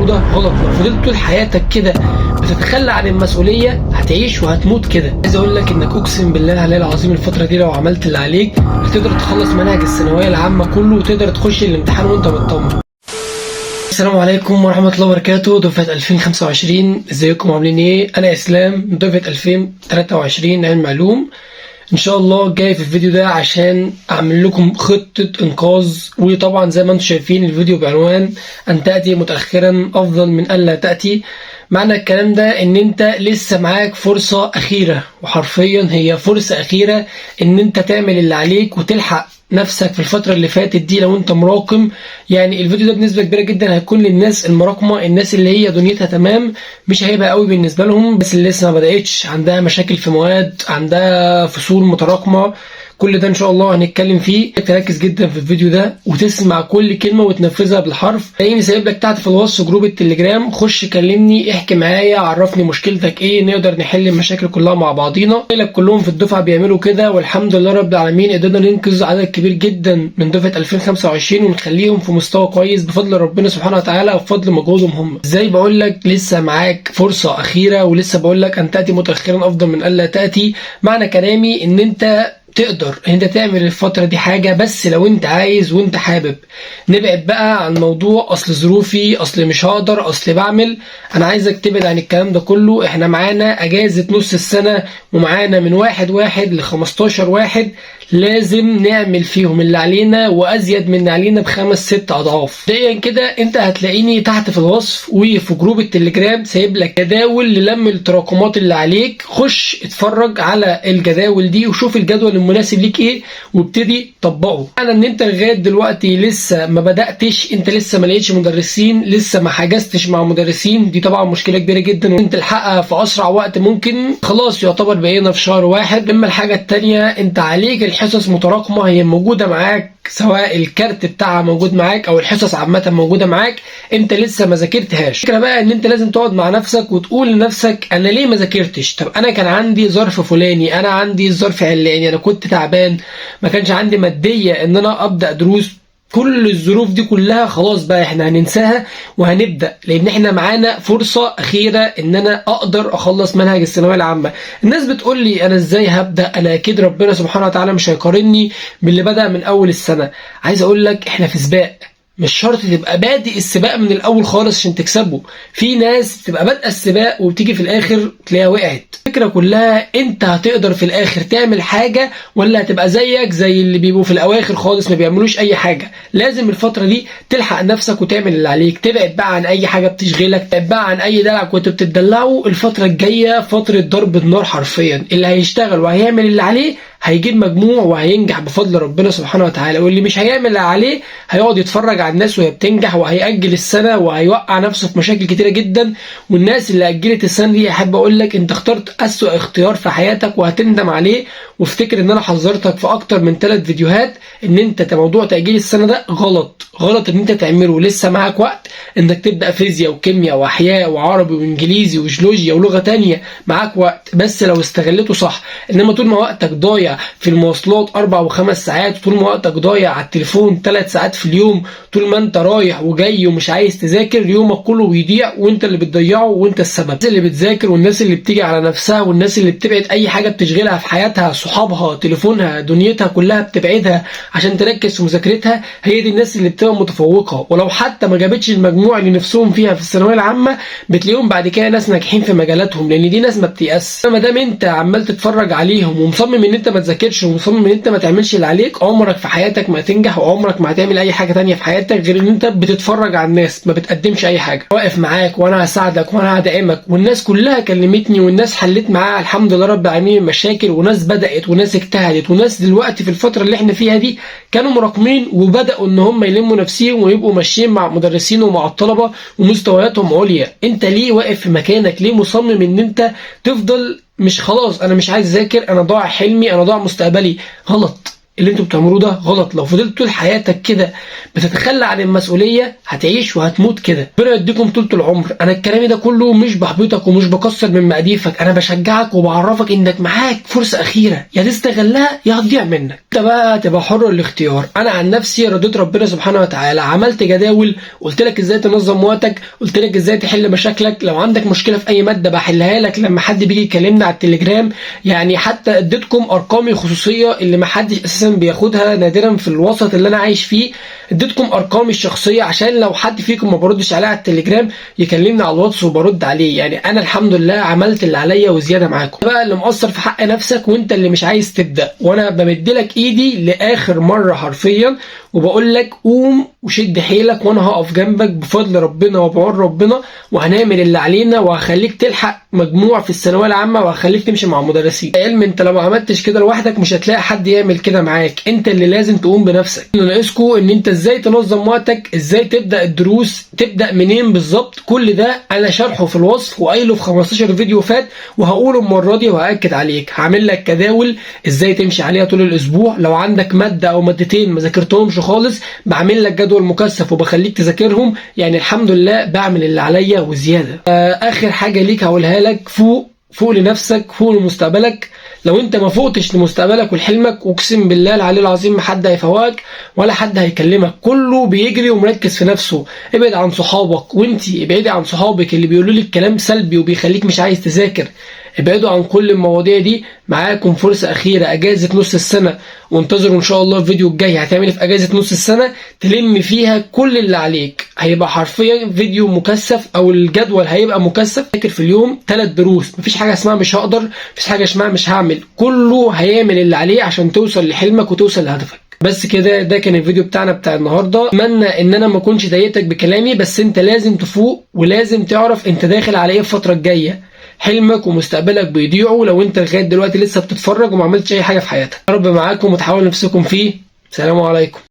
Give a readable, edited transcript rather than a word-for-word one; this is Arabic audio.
ده غلط. لو فضلت طول حياتك كده بتتخلى عن المسؤوليه هتعيش وهتموت كده. عايز اقول لك انك اقسم بالله العلي العظيم الفتره دي لو عملت اللي عليك هتقدر تخلص منهج الثانويه العامه كله وتقدر تخش الامتحان وانت مطمن. السلام عليكم ورحمة الله وبركاته. دفعة 2025 ازيكم عاملين ايه؟ انا اسلام من دفعة 2023 علم علوم. ان شاء الله جاي في الفيديو ده عشان اعمل لكم خطة انقاذ، وطبعا زي ما انتم شايفين الفيديو بعنوان ان تأتي متأخرا افضل من الا تأتي. معنى الكلام ده ان انت لسه معاك فرصة اخيرة، وحرفيا هي فرصة اخيرة ان انت تعمل اللي عليك وتلحق نفسك في الفترة اللي فاتت دي. لو انت مراكم، يعني الفيديو ده بنسبة كبيرة جدا هيكون للناس المراكمة، الناس اللي هي دنيتها تمام مش هيبقى قوي بالنسبة لهم، بس اللي لسه ما بدأتش عندها مشاكل في مواد، عندها فصول متراكمة. كل ده ان شاء الله هنتكلم فيه. تركز جدا في الفيديو ده وتسمع كل كلمه وتنفذها بالحرف. تلاقيني سايب لك تحت في الوصف جروب التليجرام، خش كلمني، احكي معايا، عرفني مشكلتك ايه، نقدر نحل المشاكل كلها مع بعضينا. لك كلهم في الدفعه بيعملوا كده، والحمد لله رب العالمين قدرنا ننقذ عدد كبير جدا من دفعه 2025 ونخليهم في مستوى كويس بفضل ربنا سبحانه وتعالى وبفضل مجهودهم هم. ازاي؟ بقول لك لسه معاك فرصه اخيره، ولسه بقول لك ان تاتي متاخرا افضل من الا تاتي. معنى كلامي ان انت تقدر انت تعمل الفترة دي حاجة، بس لو انت عايز وانت حابب. نبعد بقى عن موضوع اصل ظروفي، اصل مش هقدر، اصل بعمل. انا عايزك تبعد عن الكلام ده كله. احنا معانا اجازة نص السنة، ومعانا من 1/1 ل 15/1 لازم نعمل فيهم اللي علينا وازيد من اللي علينا ب5 6 اضعاف. دايما كده انت هتلاقيني تحت في الوصف وفي جروب التليجرام سايب لك جداول للم التراكمات اللي عليك. خش اتفرج على الجداول دي وشوف الجدول المناسب ليك ايه وابتدي طبقه. انا ان انت لغايه دلوقتي لسه ما بداتش، انت لسه ما لقيتش مدرسين، لسه ما حجزتش مع مدرسين، دي طبعا مشكله كبيره جدا، وانت تلحقها في اسرع وقت ممكن. خلاص يعتبر بقينا في شهر 1. اما الحاجه الثانيه، انت عليك الحصص متراكمه، هي موجوده معاك، سواء الكارت بتاعها موجود معاك او الحصص عامه موجوده معاك، انت لسه ما ذاكرتهاش. الفكره بقى ان انت لازم تقعد مع نفسك وتقول لنفسك انا ليه ما ذاكرتش؟ طب انا كان عندي ظرف فلاني، انا عندي ظرف علاني، انا كنت تعبان، ما كانش عندي ماديه ان انا ابدا دروس. كل الظروف دي كلها خلاص بقى احنا هننساها وهنبدا، لان احنا معانا فرصه اخيره ان انا اقدر اخلص منهج الثانويه العامه. الناس بتقول لي انا ازاي هبدا؟ انا اكيد ربنا سبحانه وتعالى مش هيقارني باللي بدا من اول السنه. عايز اقول لك احنا في سباق، مش شرط تبقى بادئ السباق من الاول خالص عشان تكسبه. في ناس بتبقى بادئه السباق وبتيجي في الاخر تلاقيها وقعت. الفكره كلها انت هتقدر في الاخر تعمل حاجه، ولا هتبقى زيك زي اللي بيبقوا في الاواخر خالص ما بيعملوش اي حاجه. لازم الفتره دي تلحق نفسك وتعمل اللي عليك، تبعد بقى عن اي حاجه بتشغلك، تبعد بقى عن اي دلع كنت بتدلعه. الفتره الجايه فتره ضرب النار حرفيا. اللي هيشتغل وهيعمل اللي عليه هيجيب مجموع وهينجح بفضل ربنا سبحانه وتعالى، واللي مش هيعمل اللي عليه هيقعد يتفرج على الناس وهي بتنجح وهيأجل السنة وهيوقع نفسه في مشاكل كتيرة جدا. والناس اللي أجلت السنة دي أحب أقول لك أنت اخترت أسوأ اختيار في حياتك وهتندم عليه. وافتكر إن أنا حذرتك في أكتر من 3 فيديوهات إن أنت موضوع تأجيل السنة ده غلط إن أنت تعمله. لسه معاك وقت إنك تبدأ فيزياء وكيمياء وأحياء وعربي وإنجليزي وجيولوجيا ولغة تانية، معاك وقت بس لو استغلته صح. إنما طول ما وقتك ضايع في المواصلات 4 و5 ساعات، طول ما وقتك ضايع على التليفون 3 ساعات في اليوم، طول ما انت رايح وجاي ومش عايز تذاكر، يومك كله بيضيع وانت اللي بتضيعه وانت السبب. الناس اللي بتذاكر والناس اللي بتيجي على نفسها والناس اللي بتبعد اي حاجه بتشغلها في حياتها، صحابها، تليفونها، دنيتها كلها بتبعدها عشان تركز في مذاكرتها، هي دي الناس اللي بتبقى متفوقه. ولو حتى ما جابتش المجموع اللي نفسهم فيها في الثانويه العامه بتلاقيهم بعد كده ناس ناجحين في مجالاتهم، لان دي ناس ما بتيأس. ما دام انت عمال تتفرج عليهم ومصمم ان انت ما تذاكرش ومصمم ان انت ما تعملش اللي عليك، عمرك في حياتك ما هتنجح وعمرك ما هتعمل اي حاجه تانية في حياتك غير ان انت بتتفرج على الناس، ما بتقدمش اي حاجه. واقف معاك وانا هساعدك وانا هدعمك، والناس كلها كلمتني والناس حلت معاها الحمد لله رب العالمين مشاكل، وناس بدات وناس اجتهدت، وناس دلوقتي في الفتره اللي احنا فيها دي كانوا مراكمين وبداوا ان هم يلموا نفسهم ويبقوا ماشيين مع مدرسين ومع الطلبه ومستوياتهم عليا. انت ليه واقف في مكانك؟ ليه مصمم ان انت تفضل مش خلاص انا مش عايز اذاكر، انا ضاع حلمي، انا ضاع مستقبلي؟ غلط. اللي انتوا بتعملوه ده غلط. لو فضلت طول حياتك كده بتتخلى عن المسؤوليه هتعيش وهتموت كده. ربنا يديكم طول العمر. انا الكلام ده كله مش بحبطك ومش بكسر من مقاديفك، انا بشجعك وبعرفك انك معاك فرصه اخيره، يا تستغلها يا هتضيع منك. انت بقى تبقى حر الاختيار. انا عن نفسي رضيت ربنا سبحانه وتعالى، عملت جداول، قلت لك ازاي تنظم وقتك، قلت لك ازاي تحل مشاكلك. لو عندك مشكله في اي ماده بحلها لك لما حد بيجي يكلمنا على التليجرام. يعني حتى اديتكم ارقامي الخصوصيه اللي ما حدش اساسا بياخدها، نادرا في الوسط اللي انا عايش فيه. اديتكم ارقامي الشخصيه عشان لو حد فيكم ما بردش عليه على التليجرام يكلمني على الواتس وبرد عليه. يعني انا الحمد لله عملت اللي عليا وزياده معاكم. بقى اللي مقصر في حق نفسك وانت اللي مش عايز تبدا، وانا بمدلك ايدي لاخر مره حرفيا وبقول لك قوم وشد حيلك وانا هقف جنبك بفضل ربنا وبعون ربنا، وهنعمل اللي علينا وهخليك تلحق مجموع في الثانويه العامه وهخليك تمشي مع مدرسين. علم انت لو ما عملتش كده لوحدك مش هتلاقي حد يعمل كده معاك، انت اللي لازم تقوم بنفسك. اللي ناقصكم ان انت ازاي تنظم وقتك، ازاي تبدا الدروس، تبدا منين بالظبط. كل ده انا شارحه في الوصف وقايله في 15 فيديو فات وهقوله المره دي وهاكد عليك. هعمل لك جداول ازاي تمشي عليها طول الاسبوع. لو عندك ماده او مادتين ما ذاكرتهمش خالص بعمل لك جدول مكثف وبخليك تذاكرهم. يعني الحمد لله بعمل اللي عليا وزياده. اخر حاجه ليك هقولها لك، فوق لنفسك، فوق لمستقبلك. لو انت ما فوقتش لمستقبلك ولحلمك اقسم بالله العلي العظيم ما حد هيفوقك ولا حد هيكلمك، كله بيجري ومركز في نفسه. ابعد عن صحابك، وانتي ابعدي عن صحابك اللي بيقولوا لك كلام سلبي وبيخليك مش عايز تذاكر. ابعدوا عن كل المواضيع دي. معاكم فرصة أخيرة، أجازة نص السنة، وانتظروا إن شاء الله الفيديو الجاي هتعمل في أجازة نص السنة تلم فيها كل اللي عليك. هيبقى حرفيا فيديو مكثف أو الجدول هيبقى مكثف. فاكر في اليوم 3 دروس، مفيش حاجة اسمها مش هقدر، مفيش حاجة اسمها مش هعمل، كله هيعمل اللي عليه عشان توصل لحلمك وتوصل لهدفك. بس كده، ده كان الفيديو بتاعنا بتاع النهارده. اتمنى ان انا ما اكونش ضايقتك بكلامي، بس انت لازم تفوق ولازم تعرف انت داخل على ايه الفتره الجايه. حلمك ومستقبلك بيضيعوا لو انت لغايه دلوقتي لسه بتتفرج وما عملتش اي حاجه في حياتك. يا رب معاكم وتحاولوا نفسكم فيه. سلام عليكم.